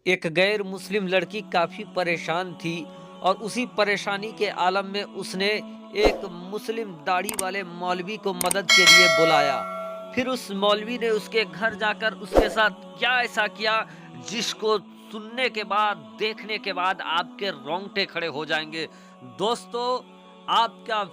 एक गैर मुस्लिम लड़की काफ़ी परेशान थी और उसी परेशानी के आलम में उसने एक मुस्लिम दाढ़ी वाले मौलवी को मदद के लिए बुलाया। फिर उस मौलवी ने उसके घर जाकर उसके साथ क्या ऐसा किया जिसको सुनने के बाद, देखने के बाद आपके रोंगटे खड़े हो जाएंगे। दोस्तों, आपका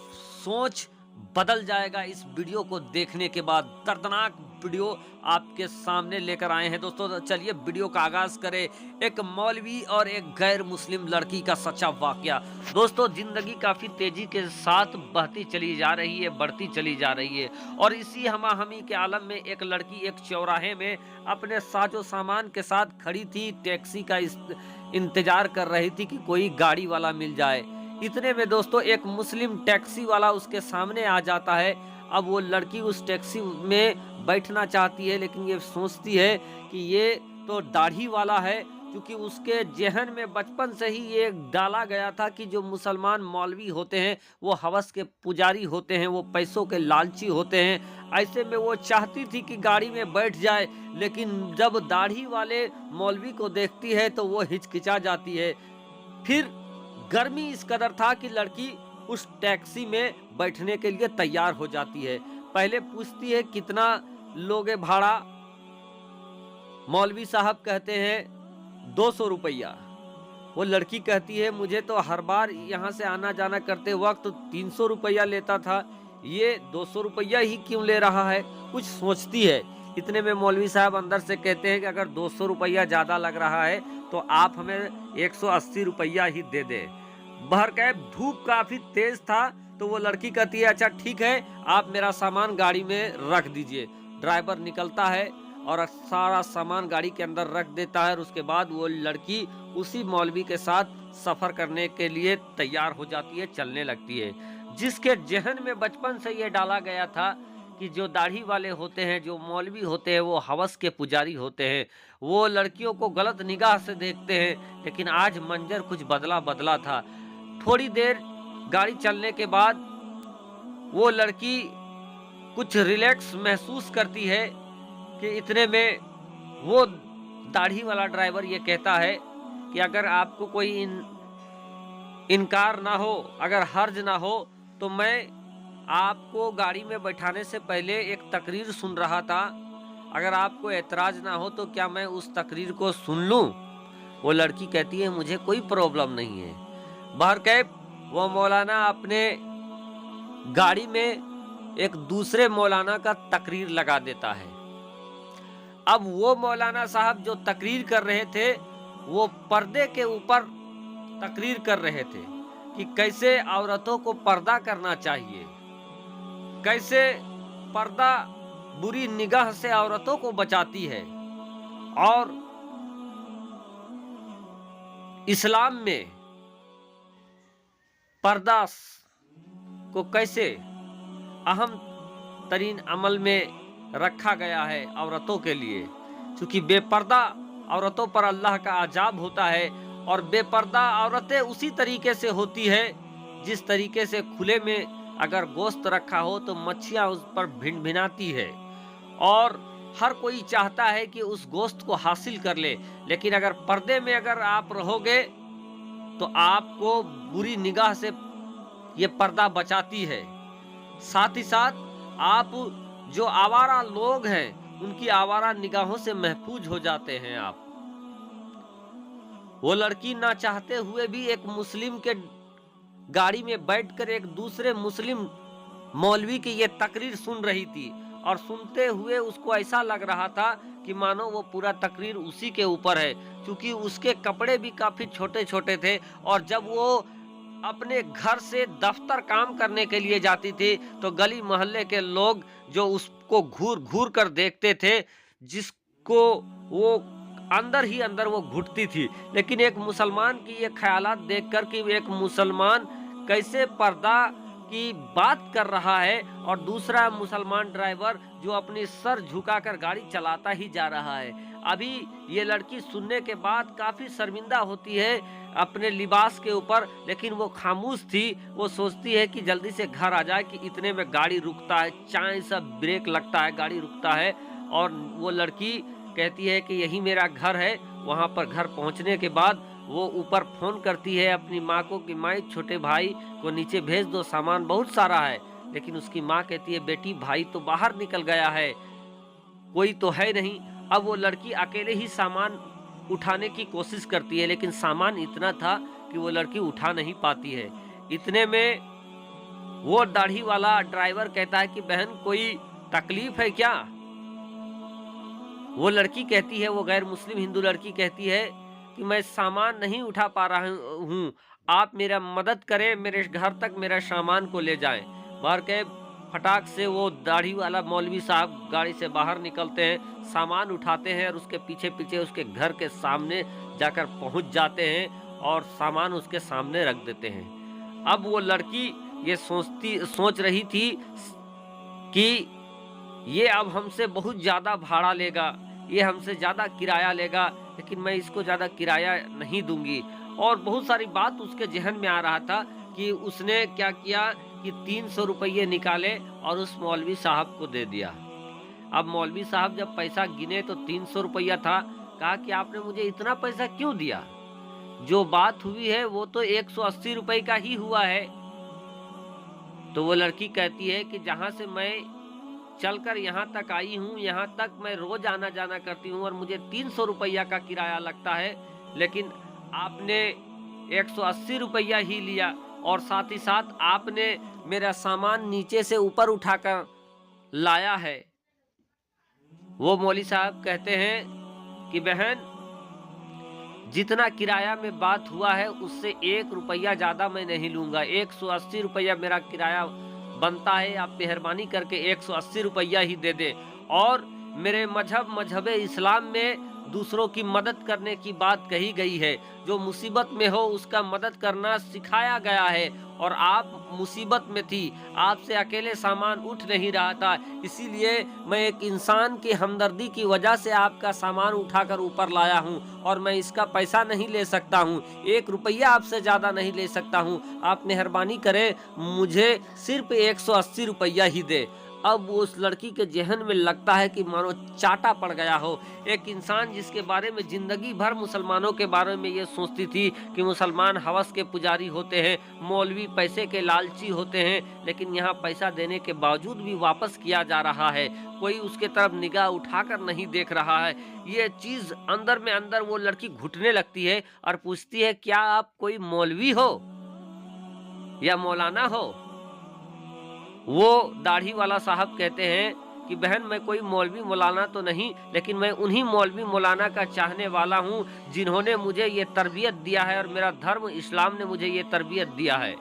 सोच बदल जाएगा इस वीडियो को देखने के बाद। दर्दनाक वीडियो आपके सामने लेकर आए हैं दोस्तों। तो चलिए वीडियो का आगाज करें। एक मौलवी और एक गैर मुस्लिम लड़की का सच्चा वाकया। दोस्तों, जिंदगी काफी तेजी के साथ बहती चली जा रही है, बढ़ती चली जा रही है और इसी हमाहमी के आलम में एक लड़की एक चौराहे में अपने साजो सामान के साथ खड़ी थी। टैक्सी का इंतजार कर रही थी कि कोई गाड़ी वाला मिल जाए। इतने में दोस्तों एक मुस्लिम टैक्सी वाला उसके सामने आ जाता है। अब वो लड़की उस टैक्सी में बैठना चाहती है, लेकिन ये सोचती है कि ये तो दाढ़ी वाला है, क्योंकि उसके जहन में बचपन से ही ये डाला गया था कि जो मुसलमान मौलवी होते हैं वो हवस के पुजारी होते हैं, वो पैसों के लालची होते हैं। ऐसे में वो चाहती थी कि गाड़ी में बैठ जाए, लेकिन जब दाढ़ी वाले मौलवी को देखती है तो वो हिचकिचा जाती है। फिर गर्मी इस कदर था कि लड़की उस टैक्सी में बैठने के लिए तैयार हो जाती है। पहले पूछती है कितना लोगे भाड़ा। मौलवी साहब कहते हैं 200 रुपया। वो लड़की कहती है मुझे तो हर बार यहाँ से आना जाना करते वक्त 300 रुपया लेता था, ये 200 रुपया ही क्यों ले रहा है। कुछ सोचती है। इतने में मौलवी साहब अंदर से कहते हैं कि अगर 200 रुपया ज़्यादा लग रहा है तो आप हमें 180 रुपया ही दे दे। बहरकैफ धूप काफ़ी तेज था तो वो लड़की कहती है अच्छा ठीक है, आप मेरा सामान गाड़ी में रख दीजिए। ड्राइवर निकलता है और सारा सामान गाड़ी के अंदर रख देता है और उसके बाद वो लड़की उसी मौलवी के साथ सफर करने के लिए तैयार हो जाती है, चलने लगती है। जिसके जहन में बचपन से ये डाला गया था कि जो दाढ़ी वाले होते हैं, जो मौलवी होते हैं, वो हवस के पुजारी होते हैं, वो लड़कियों को गलत निगाह से देखते हैं। लेकिन आज मंजर कुछ बदला बदला था। थोड़ी देर गाड़ी चलने के बाद वो लड़की कुछ रिलैक्स महसूस करती है कि इतने में वो दाढ़ी वाला ड्राइवर ये कहता है कि अगर आपको कोई इनकार ना हो, अगर हर्ज ना हो, तो मैं आपको गाड़ी में बैठाने से पहले एक तकरीर सुन रहा था। अगर आपको एतराज ना हो तो क्या मैं उस तकरीर को सुन लूं। वो लड़की कहती है मुझे कोई प्रॉब्लम नहीं है। बहरकैफ वो मौलाना अपने गाड़ी में एक दूसरे मौलाना का तकरीर लगा देता है। अब वो मौलाना साहब जो तकरीर कर रहे थे वो पर्दे के ऊपर तकरीर कर रहे थे कि कैसे औरतों को पर्दा करना चाहिए, कैसे पर्दा बुरी निगाह से औरतों को बचाती है और इस्लाम में पर्दा को कैसे अहम तरीन अमल में रखा गया है औरतों के लिए। क्योंकि बेपर्दा औरतों पर अल्लाह का अजाब होता है और बेपर्दा औरतें उसी तरीके से होती है जिस तरीके से खुले में अगर गोश्त रखा हो तो मच्छियां उस पर भिन भिनाती है और हर कोई चाहता है कि उस गोश्त को हासिल कर ले। लेकिन अगर पर्दे में अगर आप रहोगे तो आपको बुरी निगाह से ये पर्दा बचाती है। साथ ही साथ आप जो आवारा लोग हैं उनकी आवारा निगाहों से महफूज हो जाते हैं आप। वो लड़की ना चाहते हुए भी एक मुस्लिम के गाड़ी में बैठकर एक दूसरे मुस्लिम मौलवी की ये तकरीर सुन रही थी और सुनते हुए उसको ऐसा लग रहा था कि मानो वो पूरा तकरीर उसी के ऊपर है, क्योंकि उसके कपड़े भी काफी छोटे छोटे थे और जब वो अपने घर से दफ्तर काम करने के लिए जाती थी तो गली मोहल्ले के लोग जो उसको घूर घूर कर देखते थे, जिसको वो अंदर ही अंदर वो घुटती थी। लेकिन एक मुसलमान की ये ख्यालात देखकर कि एक मुसलमान कैसे पर्दा की बात कर रहा है और दूसरा मुसलमान ड्राइवर जो अपनी सर झुकाकर गाड़ी चलाता ही जा रहा है। अभी ये लड़की सुनने के बाद काफी शर्मिंदा होती है अपने लिबास के ऊपर, लेकिन वो खामोश थी। वो सोचती है कि जल्दी से घर आ जाए कि इतने में गाड़ी रुकता है, चाय सा ब्रेक लगता है, गाड़ी रुकता है और वो लड़की कहती है कि यही मेरा घर है। वहाँ पर घर पहुँचने के बाद वो ऊपर फ़ोन करती है अपनी माँ को कि माँ छोटे भाई को नीचे भेज दो, सामान बहुत सारा है। लेकिन उसकी माँ कहती है बेटी भाई तो बाहर निकल गया है, कोई तो है नहीं। अब वो लड़की अकेले ही सामान उठाने की कोशिश करती है, लेकिन सामान इतना था कि वो लड़की उठा नहीं पाती है। इतने में वो दाढ़ी वाला ड्राइवर कहता है कि बहन कोई तकलीफ है क्या? वो लड़की कहती है, वो गैर मुस्लिम हिंदू लड़की कहती है कि मैं सामान नहीं उठा पा रहा हूँ, आप मेरा मदद करें, मेरे घर तक मेरा सामान को ले जाएं। बाहर के फटाक से वो दाढ़ी वाला मौलवी साहब गाड़ी से बाहर निकलते हैं, सामान उठाते हैं और उसके पीछे पीछे उसके घर के सामने जाकर पहुंच जाते हैं और सामान उसके सामने रख देते हैं। अब वो लड़की ये सोच रही थी कि ये अब हमसे बहुत ज़्यादा भाड़ा लेगा, ये हमसे ज़्यादा किराया लेगा, लेकिन मैं इसको ज़्यादा किराया नहीं दूंगी। और बहुत सारी बात उसके जहन में आ रहा था कि उसने क्या किया कि 300 रुपये निकाले और उस मौलवी साहब को दे दिया। अब मौलवी साहब जब पैसा गिने तो 300 रुपया था। कहा कि आपने मुझे इतना पैसा क्यों दिया? जो बात हुई है वो तो 180 रुपये का ही हुआ है। तो वो लड़की कहती है कि जहाँ से मैं चलकर यहाँ तक आई हूँ, यहाँ तक मैं रोज आना जाना करती हूँ और मुझे 300 रुपया का किराया लगता है, लेकिन आपने 180 रुपया ही लिया और साथ ही साथ आपने मेरा सामान नीचे से ऊपर उठाकर लाया है। वो मौलवी साहब कहते हैं कि बहन जितना किराया में बात हुआ है उससे 1 रुपया ज़्यादा मैं नहीं लूँगा, 180 रुपया मेरा किराया बनता है, आप मेहरबानी करके 180 रुपया ही दे दे। और मेरे मजहब इस्लाम में दूसरों की मदद करने की बात कही गई है, जो मुसीबत में हो उसका मदद करना सिखाया गया है। और आप मुसीबत में थी, आपसे अकेले सामान उठ नहीं रहा था, इसीलिए मैं एक इंसान की हमदर्दी की वजह से आपका सामान उठाकर ऊपर लाया हूँ और मैं इसका पैसा नहीं ले सकता हूँ, 1 रुपया आपसे ज़्यादा नहीं ले सकता हूँ। आप मेहरबानी करें, मुझे सिर्फ 180 रुपया ही दे। अब वो उस लड़की के जहन में लगता है कि मानो चाटा पड़ गया हो। एक इंसान जिसके बारे में जिंदगी भर मुसलमानों के बारे में ये सोचती थी कि मुसलमान हवस के पुजारी होते हैं, मौलवी पैसे के लालची होते हैं, लेकिन यहाँ पैसा देने के बावजूद भी वापस किया जा रहा है, कोई उसके तरफ निगाह उठाकर नहीं देख रहा है। ये चीज अंदर में अंदर वो लड़की घुटने लगती है और पूछती है, क्या आप कोई मौलवी हो या मौलाना हो? वो दाढ़ी वाला साहब कहते हैं कि बहन मैं कोई मौलवी मौलाना तो नहीं, लेकिन मैं उन्हीं मौलवी मौलाना का चाहने वाला हूँ जिन्होंने मुझे ये तरबियत दिया है और मेरा धर्म इस्लाम ने मुझे ये तरबियत दिया है।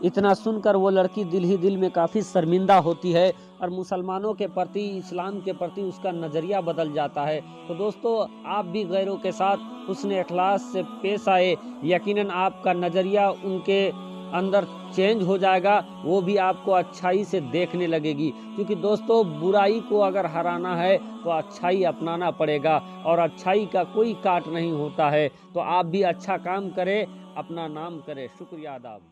इतना सुनकर वो लड़की दिल ही दिल में काफ़ी शर्मिंदा होती है और मुसलमानों के प्रति, इस्लाम के प्रति उसका नज़रिया बदल जाता है। तो दोस्तों, आप भी गैरों के साथ हुस्न इखलास से पेश आए, यकीनन आपका नज़रिया उनके अंदर चेंज हो जाएगा, वो भी आपको अच्छाई से देखने लगेगी। क्योंकि दोस्तों, बुराई को अगर हराना है तो अच्छाई अपनाना पड़ेगा और अच्छाई का कोई काट नहीं होता है। तो आप भी अच्छा काम करें, अपना नाम करें। शुक्रिया, आदाब।